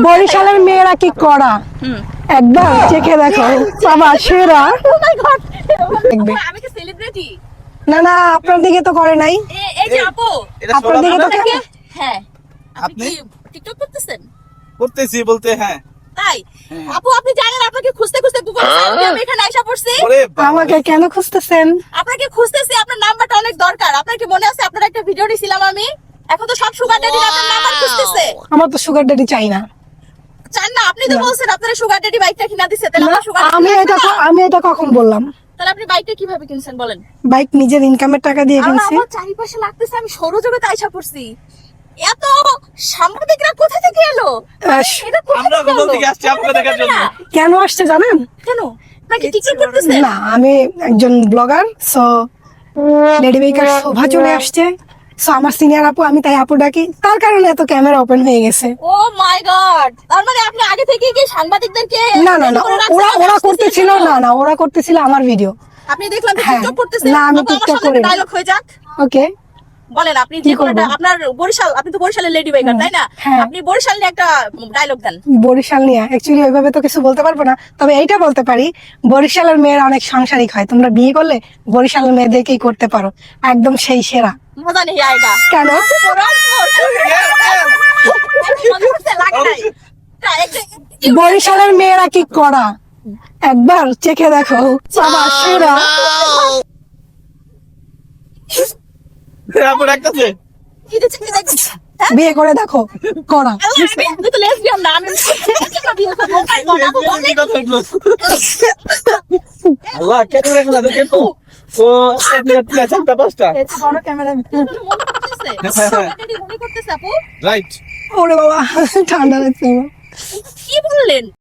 বরিশালের মেয়েরা কি করা, একবার চেখে দেখো বাবা সেরা। দেখবে। আমি কি সেলিব্রিটি? না না, আপনার দিকে তো করে নাই। এই যে আপু, আপনার দিকে তো করে। হ্যাঁ আপনি আপনি? কি টিকটক করতেছেন? করতেছি বলতে হ্যাঁ। তাই হ্যাঁ। আপু, আপনি জানেন আপনাকে খুঁজতে খুঁজতে গুগল আমি এখানে আইসা পড়ছি। ওরে বাবা। আমাকে কেন খুঁজতেছেন? আপনাকে খুঁজতেছি, আপনার নাম্বারটা অনেক দরকার। আপনার কি মনে আছে আপনার একটা ভিডিও দিছিলাম আমি? এখন তো সব সুগার ড্যাডি আপনার নাম্বার খুঁজতেছে। আমার তো সুগার ড্যাডি চাই না। চান না? আপনি তো বলছেন আপনার সুগার ড্যাডি বাইকটা কিনা দিছে, তাহলে আমার সুগার আমি এটা কখন বললাম? তাহলে আপনি বাইকটা কিভাবে কিনছেন বলেন? বাইক নিজের ইনকামের টাকা দিয়ে আর কিনছি। আমার চারিপাশে লাগতেছে আমি সৌরজগতে আইসা পড়ছি। এত সাংবাদিকরা কোথা থেকে এলো? এটা কোথা আমরা থেকে গুগল এলো? থেকে আসছি আপনাকে দেখার জন্য। কেন আসছে জানেন? কেন? নাকি টিকটক করতেছেন? না, আমি একজন ব্লগার, সো লেডি বেকার শোভা চলে আসছে। সো আমার সিনিয়র আপু, আমি তাই আপু ডাকি, তার কারণে এত ক্যামেরা ওপেন হয়ে গেছে। ও মাই গড, তার মানে আপনি আগে থেকে কি সাংবাদিকদেরকে না না না, করে রাখছেন? ওরা আমি ওরা আসতেছি করতেছিল এখানে। না না, ওরা করতেছিল আমার ভিডিও। আপনি দেখলাম হ্যাঁ। টিকটক করতেছেন। না, আমি আপু, আমার টিকটক সামনে করি না। ডায়লগ হয়ে যাক। ওকে, বলেন আপনি কি যে কোনো করবো? আপনার বরিশাল, আপনি তো বরিশালের লেডি বেকার তাই না? হ্যাঁ। আপনি বরিশাল নিয়ে একটা ডায়লগ দেন। বরিশাল নিয়ে অ্যাকচুয়ালি ওইভাবে তো কিছু বলতে পারবো না, তবে এইটা বলতে পারি, বরিশালের মেয়েরা অনেক সাংসারিক হয়, তোমরা বিয়ে করলে বরিশালের মেয়েদেরকেই করতে পারো, একদম সেই সেরা। মজা নেই আয়গা কেন? লাগে নাই। বরিশালের মেয়েরা কি করা, একবার চেখে দেখো বাবা সেরা। আপু ডাকতেছে। কি দিচ্ছে কি দেখছিস? হ্যাঁ? বিয়ে করে দেখো করা। আমি তো lesbian না, আমি বিয়ে করবো। Oh my God, আপু বলেন। কি কথা হইলো? আল্লাহ কেন রাখলা তো কেন? ও একটা চারটা পাঁচটা। বড় ক্যামেরা। মনে করতেছে? মনে করতেছে আপু? রাইট। ওরে বাবা, ঠান্ডা লাগছে আমার। কি বললেন?